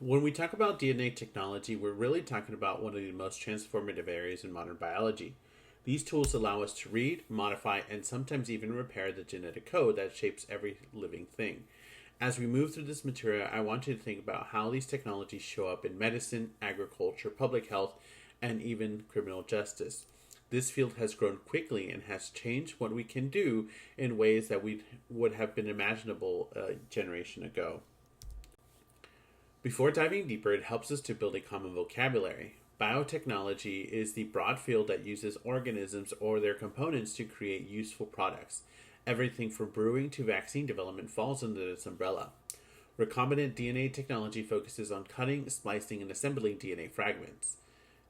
When we talk about DNA technology, we're really talking about one of the most transformative areas in modern biology. These tools allow us to read, modify, and sometimes even repair the genetic code that shapes every living thing. As we move through this material, I want you to think about how these technologies show up in medicine, agriculture, public health, and even criminal justice. This field has grown quickly and has changed what we can do in ways that would have been imaginable a generation ago. Before diving deeper, it helps us to build a common vocabulary. Biotechnology is the broad field that uses organisms or their components to create useful products. Everything from brewing to vaccine development falls under this umbrella. Recombinant DNA technology focuses on cutting, splicing, and assembling DNA fragments.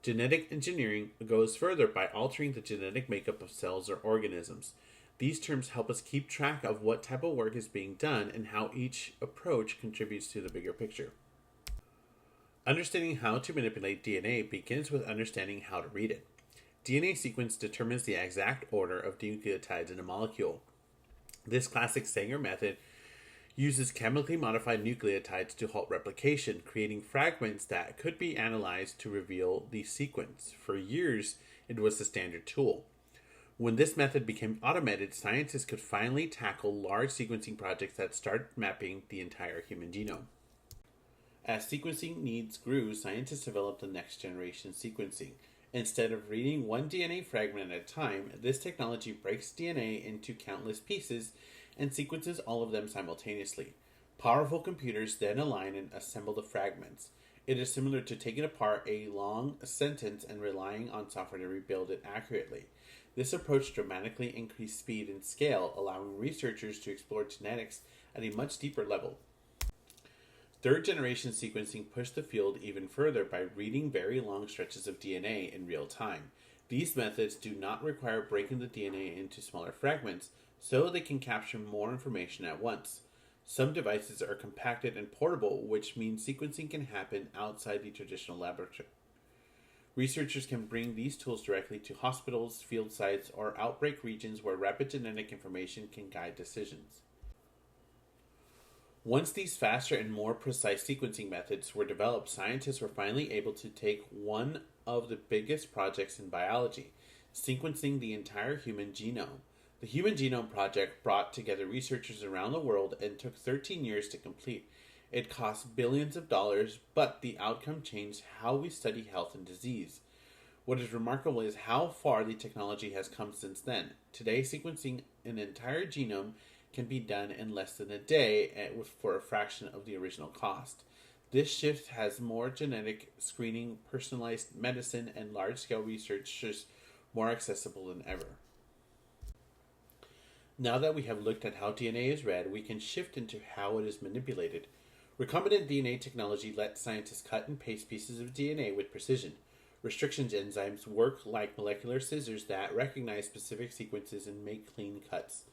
Genetic engineering goes further by altering the genetic makeup of cells or organisms. These terms help us keep track of what type of work is being done and how each approach contributes to the bigger picture. Understanding how to manipulate DNA begins with understanding how to read it. DNA sequence determines the exact order of nucleotides in a molecule. This classic Sanger method uses chemically modified nucleotides to halt replication, creating fragments that could be analyzed to reveal the sequence. For years, it was the standard tool. When this method became automated, scientists could finally tackle large sequencing projects that start mapping the entire human genome. As sequencing needs grew, scientists developed the next generation sequencing. Instead of reading one DNA fragment at a time, this technology breaks DNA into countless pieces and sequences all of them simultaneously. Powerful computers then align and assemble the fragments. It is similar to taking apart a long sentence and relying on software to rebuild it accurately. This approach dramatically increased speed and scale, allowing researchers to explore genetics at a much deeper level. Third generation sequencing pushed the field even further by reading very long stretches of DNA in real time. These methods do not require breaking the DNA into smaller fragments, so they can capture more information at once. Some devices are compacted and portable, which means sequencing can happen outside the traditional laboratory. Researchers can bring these tools directly to hospitals, field sites, or outbreak regions where rapid genetic information can guide decisions. Once these faster and more precise sequencing methods were developed, scientists were finally able to take one of the biggest projects in biology, sequencing the entire human genome. The Human Genome Project brought together researchers around the world and took 13 years to complete. It cost billions of dollars, but the outcome changed how we study health and disease. What is remarkable is how far the technology has come since then. Today, sequencing an entire genome can be done in less than a day for a fraction of the original cost. This shift has more genetic screening, personalized medicine, and large-scale research just more accessible than ever. Now that we have looked at how DNA is read, we can shift into how it is manipulated. Recombinant DNA technology lets scientists cut and paste pieces of DNA with precision. Restriction enzymes work like molecular scissors that recognize specific sequences and make clean cuts.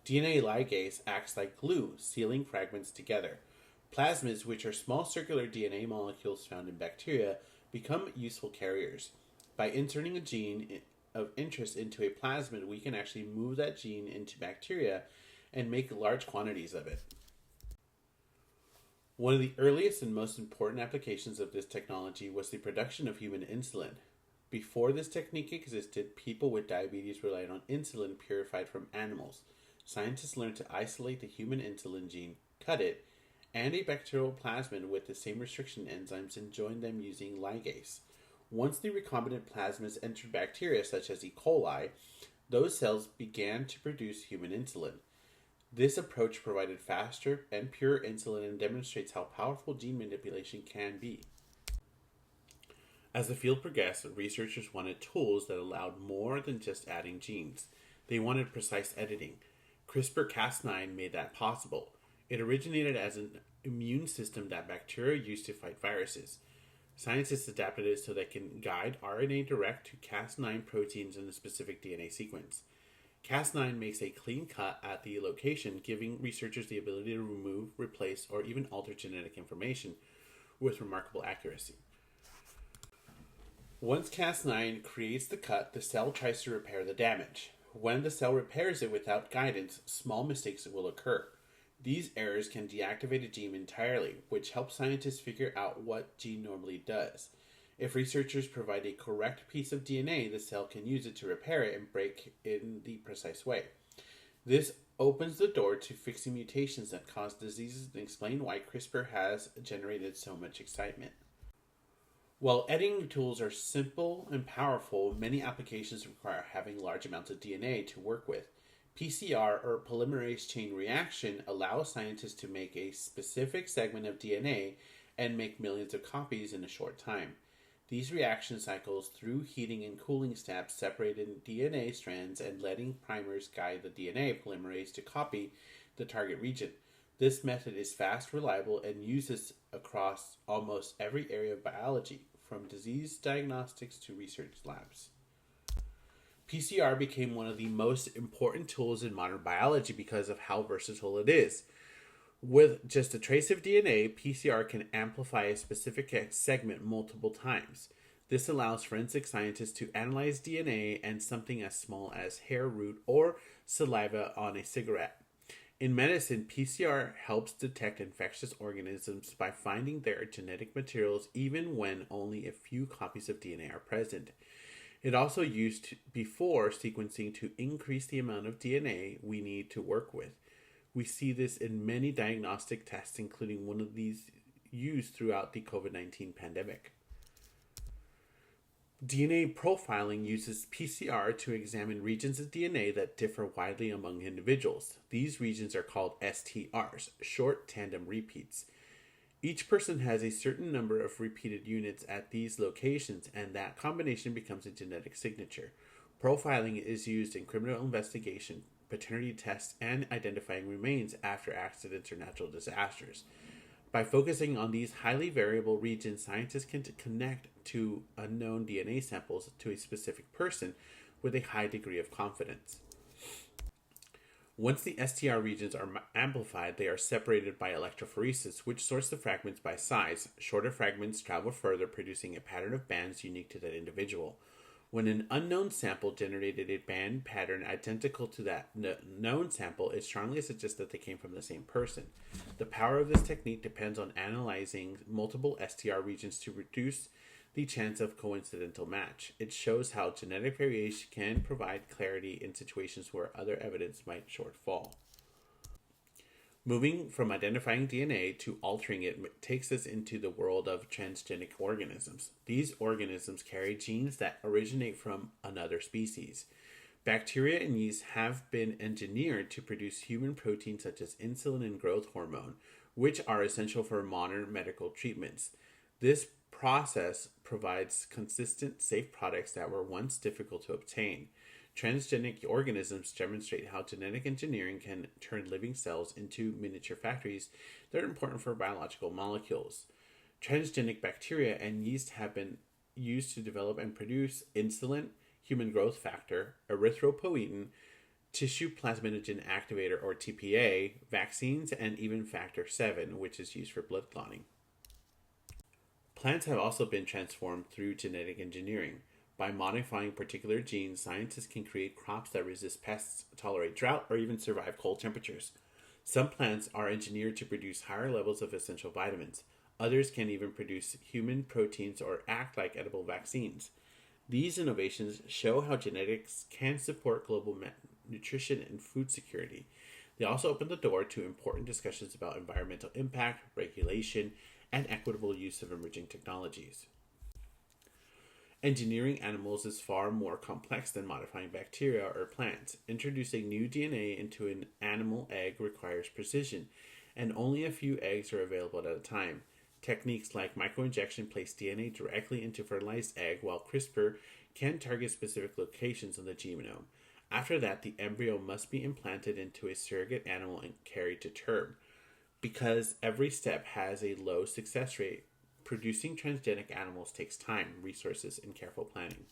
DNA ligase acts like glue, sealing fragments together. Plasmids, which are small circular DNA molecules found in bacteria, become useful carriers. By inserting a gene of interest into a plasmid, we can actually move that gene into bacteria and make large quantities of it. One of the earliest and most important applications of this technology was the production of human insulin. Before this technique existed, people with diabetes relied on insulin purified from animals. Scientists learned to isolate the human insulin gene, cut it, and a bacterial plasmid with the same restriction enzymes and join them using ligase. Once the recombinant plasmids entered bacteria such as E. coli, those cells began to produce human insulin. This approach provided faster and pure insulin and demonstrates how powerful gene manipulation can be. As the field progressed, researchers wanted tools that allowed more than just adding genes. They wanted precise editing. CRISPR-Cas9 made that possible. It originated as an immune system that bacteria use to fight viruses. Scientists adapted it so they can guide RNA direct to Cas9 proteins in a specific DNA sequence. Cas9 makes a clean cut at the location, giving researchers the ability to remove, replace, or even alter genetic information with remarkable accuracy. Once Cas9 creates the cut, the cell tries to repair the damage. When the cell repairs it without guidance, small mistakes will occur. These errors can deactivate a gene entirely, which helps scientists figure out what gene normally does. If researchers provide a correct piece of DNA, the cell can use it to repair it and break in the precise way. This opens the door to fixing mutations that cause diseases and explain why CRISPR has generated so much excitement. While editing tools are simple and powerful, many applications require having large amounts of DNA to work with. PCR, or polymerase chain reaction, allows scientists to make a specific segment of DNA and make millions of copies in a short time. These reaction cycles through heating and cooling steps separated DNA strands and letting primers guide the DNA polymerase to copy the target region. This method is fast, reliable, and uses across almost every area of biology, from disease diagnostics to research labs. PCR became one of the most important tools in modern biology because of how versatile it is. With just a trace of DNA, PCR can amplify a specific segment multiple times. This allows forensic scientists to analyze DNA and something as small as hair root or saliva on a cigarette. In medicine, PCR helps detect infectious organisms by finding their genetic materials even when only a few copies of DNA are present. It also used before sequencing to increase the amount of DNA we need to work with. We see this in many diagnostic tests, including one of these used throughout the COVID-19 pandemic. DNA profiling uses PCR to examine regions of DNA that differ widely among individuals. These regions are called STRs, short tandem repeats. Each person has a certain number of repeated units at these locations, and that combination becomes a genetic signature. Profiling is used in criminal investigation, paternity tests, and identifying remains after accidents or natural disasters. By focusing on these highly variable regions, scientists can connect to unknown DNA samples to a specific person with a high degree of confidence. Once the STR regions are amplified, they are separated by electrophoresis, which sorts the fragments by size. Shorter fragments travel further, producing a pattern of bands unique to that individual. When an unknown sample generated a band pattern identical to that known sample, it strongly suggests that they came from the same person. The power of this technique depends on analyzing multiple STR regions to reduce the chance of coincidental match. It shows how genetic variation can provide clarity in situations where other evidence might shortfall. Moving from identifying DNA to altering it takes us into the world of transgenic organisms. These organisms carry genes that originate from another species. Bacteria and yeast have been engineered to produce human proteins such as insulin and growth hormone, which are essential for modern medical treatments. This process provides consistent, safe products that were once difficult to obtain. Transgenic organisms demonstrate how genetic engineering can turn living cells into miniature factories that are important for biological molecules. Transgenic bacteria and yeast have been used to develop and produce insulin, human growth factor, erythropoietin, tissue plasminogen activator or TPA, vaccines, and even factor VII, which is used for blood clotting. Plants have also been transformed through genetic engineering. By modifying particular genes, scientists can create crops that resist pests, tolerate drought, or even survive cold temperatures. Some plants are engineered to produce higher levels of essential vitamins. Others can even produce human proteins or act like edible vaccines. These innovations show how genetics can support global nutrition and food security. They also open the door to important discussions about environmental impact, regulation, and equitable use of emerging technologies. Engineering animals is far more complex than modifying bacteria or plants. Introducing new DNA into an animal egg requires precision, and only a few eggs are available at a time. Techniques like microinjection place DNA directly into fertilized egg, while CRISPR can target specific locations on the genome. After that, the embryo must be implanted into a surrogate animal and carried to term. Because every step has a low success rate, producing transgenic animals takes time, resources, and careful planning.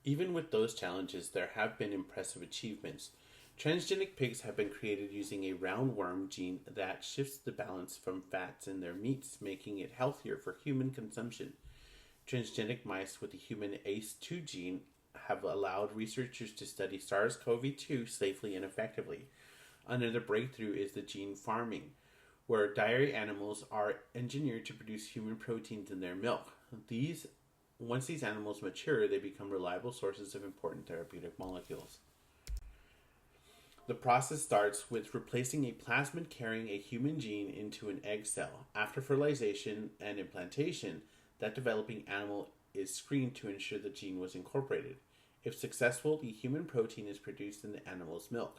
Even with those challenges, there have been impressive achievements. Transgenic pigs have been created using a roundworm gene that shifts the balance from fats in their meats, making it healthier for human consumption. Transgenic mice with the human ACE2 gene have allowed researchers to study SARS-CoV-2 safely and effectively. Another breakthrough is the gene farming, where dairy animals are engineered to produce human proteins in their milk. Once these animals mature, they become reliable sources of important therapeutic molecules. The process starts with replacing a plasmid carrying a human gene into an egg cell. After fertilization and implantation, that developing animal is screened to ensure the gene was incorporated. If successful, the human protein is produced in the animal's milk.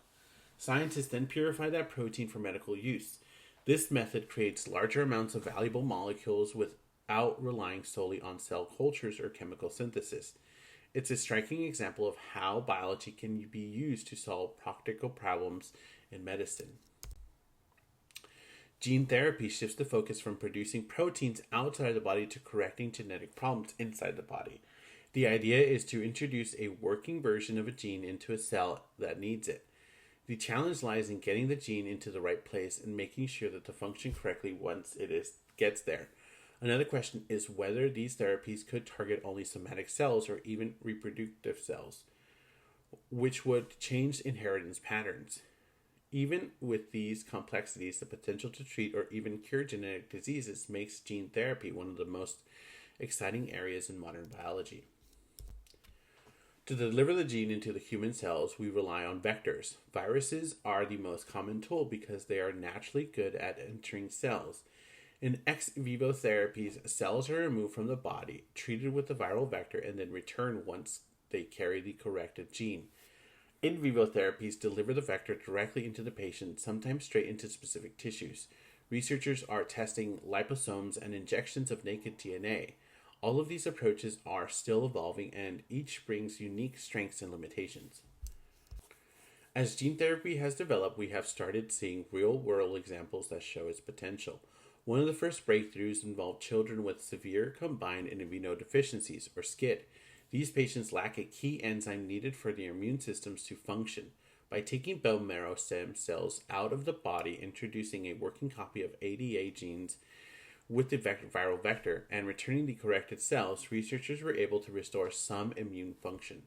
Scientists then purify that protein for medical use. This method creates larger amounts of valuable molecules without relying solely on cell cultures or chemical synthesis. It's a striking example of how biology can be used to solve practical problems in medicine. Gene therapy shifts the focus from producing proteins outside the body to correcting genetic problems inside the body. The idea is to introduce a working version of a gene into a cell that needs it. The challenge lies in getting the gene into the right place and making sure that it functions correctly once gets there. Another question is whether these therapies could target only somatic cells or even reproductive cells, which would change inheritance patterns. Even with these complexities, the potential to treat or even cure genetic diseases makes gene therapy one of the most exciting areas in modern biology. To deliver the gene into the human cells, we rely on vectors. Viruses are the most common tool because they are naturally good at entering cells. In ex vivo therapies, cells are removed from the body, treated with the viral vector, and then returned once they carry the corrected gene. In vivo therapies deliver the vector directly into the patient, sometimes straight into specific tissues. Researchers are testing liposomes and injections of naked DNA. All of these approaches are still evolving, and each brings unique strengths and limitations. As gene therapy has developed, we have started seeing real-world examples that show its potential. One of the first breakthroughs involved children with severe combined immunodeficiencies, or SCID. These patients lack a key enzyme needed for their immune systems to function. By taking bone marrow stem cells out of the body, introducing a working copy of ADA genes with the viral vector, and returning the corrected cells, researchers were able to restore some immune function.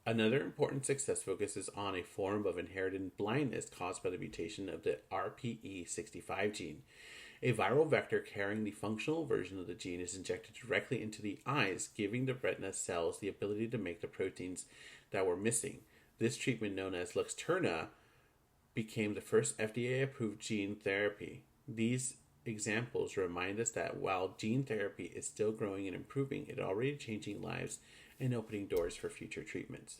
Another important success focuses on a form of inherited blindness caused by the mutation of the RPE65 gene. A viral vector carrying the functional version of the gene is injected directly into the eyes, giving the retina cells the ability to make the proteins that were missing. This treatment, known as Luxturna, became the first FDA-approved gene therapy. These examples remind us that while gene therapy is still growing and improving, it is already changing lives and opening doors for future treatments.